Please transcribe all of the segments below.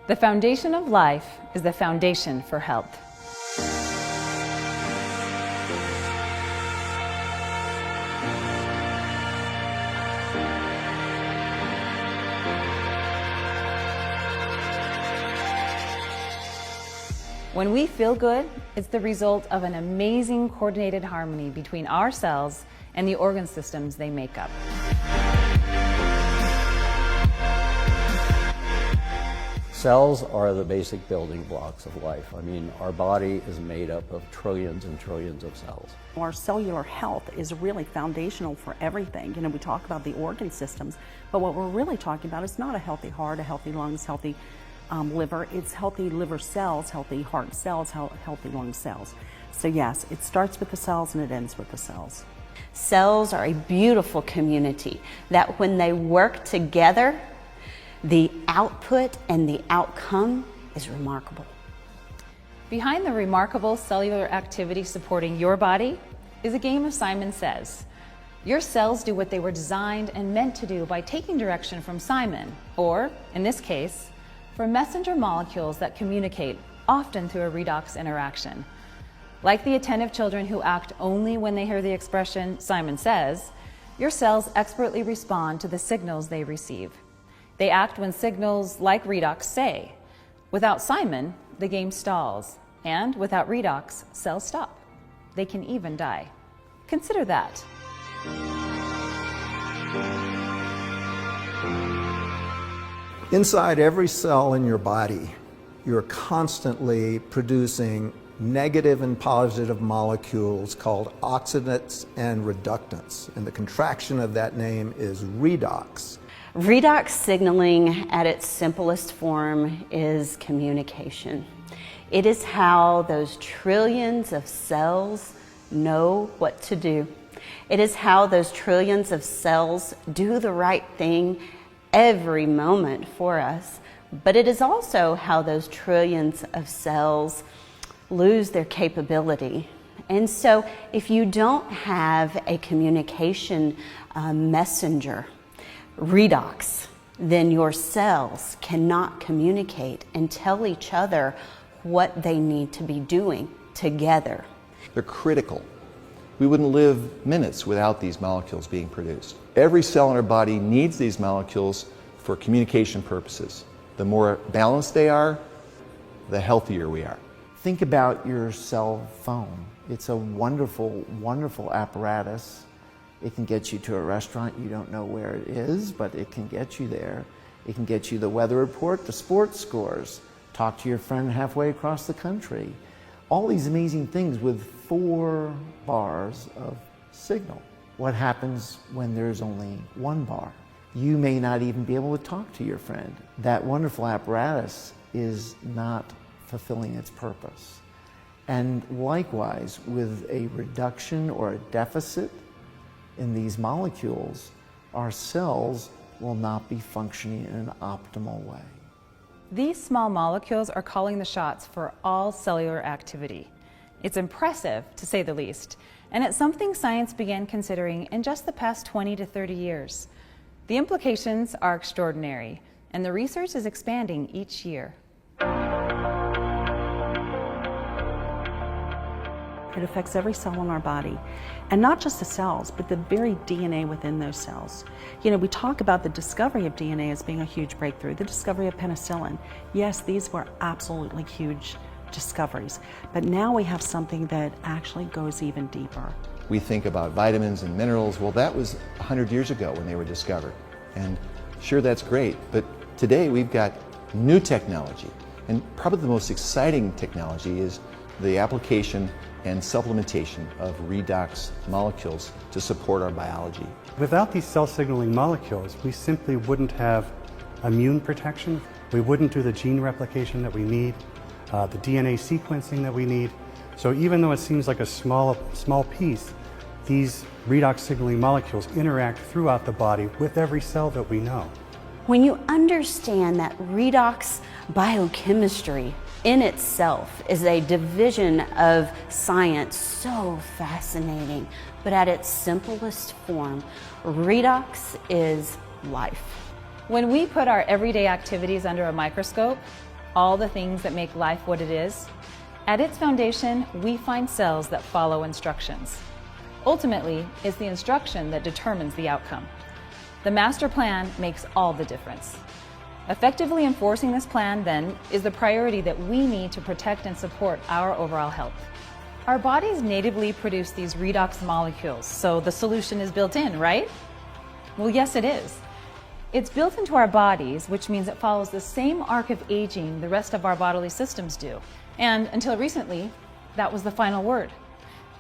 The foundation of life is the foundation for health. When we feel good, it's the result of an amazing coordinated harmony between our cells and the organ systems they make up. Cells are the basic building blocks of life. I mean, our body is made up of trillions and trillions of cells. Our cellular health is really foundational for everything. You know, we talk about the organ systems, but what we're really talking about is not a healthy heart, a healthy lungs, healthy liver. It's healthy liver cells, healthy heart cells, healthy lung cells. So yes, it starts with the cells and it ends with the cells. Cells are a beautiful community that when they work together, the output and the outcome is remarkable. Behind the remarkable cellular activity supporting your body is a game of Simon Says. Your cells do what they were designed and meant to do by taking direction from Simon, or, in this case, from messenger molecules that communicate, often through a redox interaction. Like the attentive children who act only when they hear the expression, Simon says, your cells expertly respond to the signals they receive. They act when signals like redox say. Without Simon, the game stalls, and without redox, cells stop. They can even die. Consider that. Inside every cell in your body, you're constantly producing negative and positive molecules called oxidants and reductants. And the contraction of that name is redox. Redox signaling at its simplest form is communication. It is how those trillions of cells know what to do. It is how those trillions of cells do the right thing every moment for us, but it is also how those trillions of cells lose their capability. And so if you don't have a communication messenger, redox, then your cells cannot communicate and tell each other what they need to be doing together. They're critical. We wouldn't live minutes without these molecules being produced. Every cell in our body needs these molecules for communication purposes. The more balanced they are, the healthier we are. Think about your cell phone. It's a wonderful, wonderful apparatus. It can get you to a restaurant, you don't know where it is, but it can get you there. It can get you the weather report, the sports scores, talk to your friend halfway across the country. All these amazing things with 4 bars of signal. What happens when there's only 1 bar? You may not even be able to talk to your friend. That wonderful apparatus is not fulfilling its purpose. And likewise, with a reduction or a deficit in these molecules, our cells will not be functioning in an optimal way. These small molecules are calling the shots for all cellular activity. It's impressive, to say the least, and it's something science began considering in just the past 20 to 30 years. The implications are extraordinary, and the research is expanding each year. It affects every cell in our body, and not just the cells, but the very DNA within those cells. You know, we talk about the discovery of DNA as being a huge breakthrough, the discovery of penicillin. Yes, these were absolutely huge discoveries, but now we have something that actually goes even deeper. We think about vitamins and minerals. Well, that was 100 years ago when they were discovered. And sure, that's great, but today we've got new technology. And probably the most exciting technology is the application and supplementation of redox molecules to support our biology. Without these cell signaling molecules, we simply wouldn't have immune protection. We wouldn't do the gene replication that we need, the DNA sequencing that we need. So even though it seems like a small piece, these redox signaling molecules interact throughout the body with every cell that we know. When you understand that redox biochemistry in itself is a division of science so fascinating, but at its simplest form, redox is life. When we put our everyday activities under a microscope, all the things that make life what it is, at its foundation, we find cells that follow instructions. Ultimately, it's the instruction that determines the outcome. The master plan makes all the difference. Effectively enforcing this plan, then, is the priority that we need to protect and support our overall health. Our bodies natively produce these redox molecules, so the solution is built in, right? Well, yes, it is. It's built into our bodies, which means it follows the same arc of aging the rest of our bodily systems do. And until recently, that was the final word.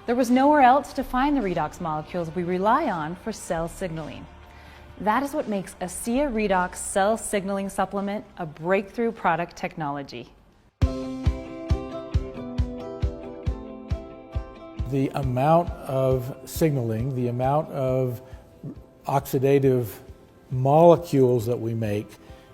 There was nowhere else to find the redox molecules we rely on for cell signaling. That is what makes ASEA Redox Cell Signaling Supplement a breakthrough product technology. The amount of signaling, the amount of oxidative molecules that we make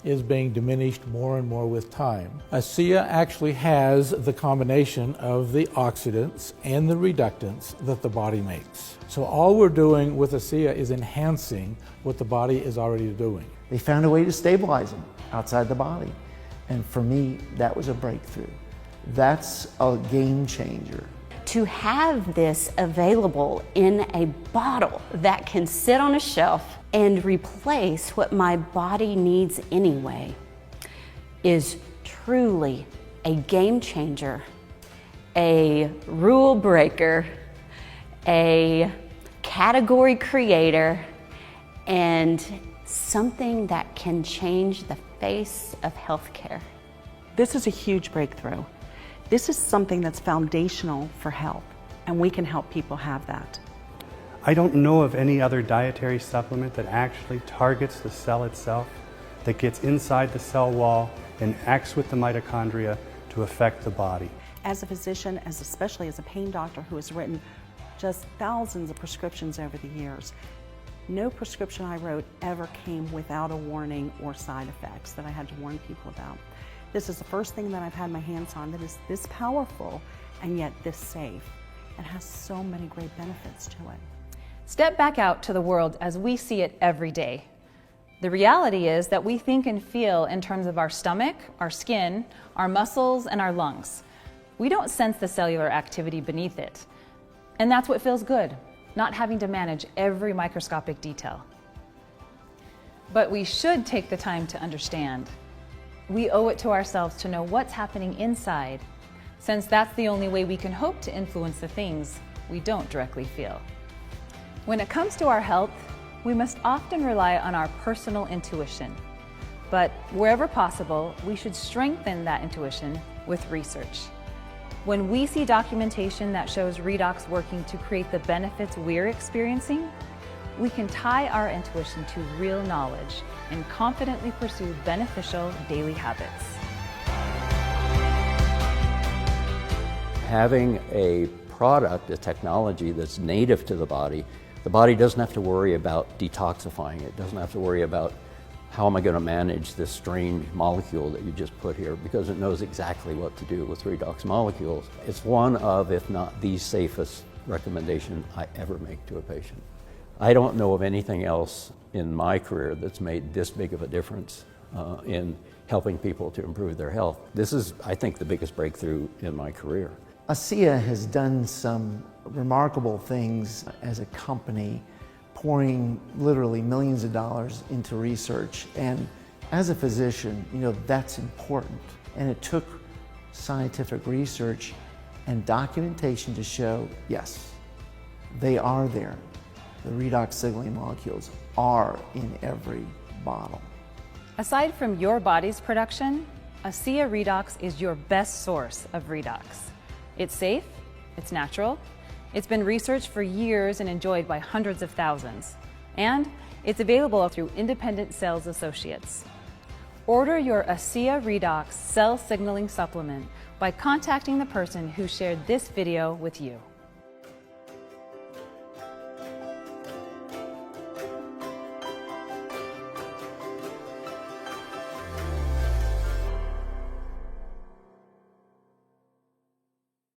is being diminished more and more with time. ASEA actually has the combination of the oxidants and the reductants that the body makes. So all we're doing with ASEA is enhancing what the body is already doing. They found a way to stabilize them outside the body. And for me, that was a breakthrough. That's a game changer. To have this available in a bottle that can sit on a shelf and replace what my body needs anyway is truly a game changer, a rule breaker, a category creator, and something that can change the face of healthcare. This is a huge breakthrough. This is something that's foundational for health, and we can help people have that. I don't know of any other dietary supplement that actually targets the cell itself, that gets inside the cell wall and acts with the mitochondria to affect the body. As a physician, especially as a pain doctor who has written just thousands of prescriptions over the years, no prescription I wrote ever came without a warning or side effects that I had to warn people about. This is the first thing that I've had my hands on that is this powerful and yet this safe and has so many great benefits to it. Step back out to the world as we see it every day. The reality is that we think and feel in terms of our stomach, our skin, our muscles, and our lungs. We don't sense the cellular activity beneath it. And that's what feels good, not having to manage every microscopic detail. But we should take the time to understand. We owe it to ourselves to know what's happening inside, since that's the only way we can hope to influence the things we don't directly feel. When it comes to our health, we must often rely on our personal intuition. But wherever possible, we should strengthen that intuition with research. When we see documentation that shows redox working to create the benefits we're experiencing, we can tie our intuition to real knowledge and confidently pursue beneficial daily habits. Having a product, a technology that's native to the body doesn't have to worry about detoxifying it, doesn't have to worry about how am I going to manage this strange molecule that you just put here, because it knows exactly what to do with redox molecules. It's one of, if not the safest recommendation I ever make to a patient. I don't know of anything else in my career that's made this big of a difference in helping people to improve their health. This is, I think, the biggest breakthrough in my career. ASEA has done some remarkable things as a company, pouring literally millions of dollars into research. And as a physician, that's important. And it took scientific research and documentation to show, yes, they are there. The redox signaling molecules are in every bottle. Aside from your body's production, ASEA Redox is your best source of redox. It's safe, it's natural, it's been researched for years and enjoyed by hundreds of thousands, and it's available through independent sales associates. Order your ASEA Redox Cell Signaling Supplement by contacting the person who shared this video with you.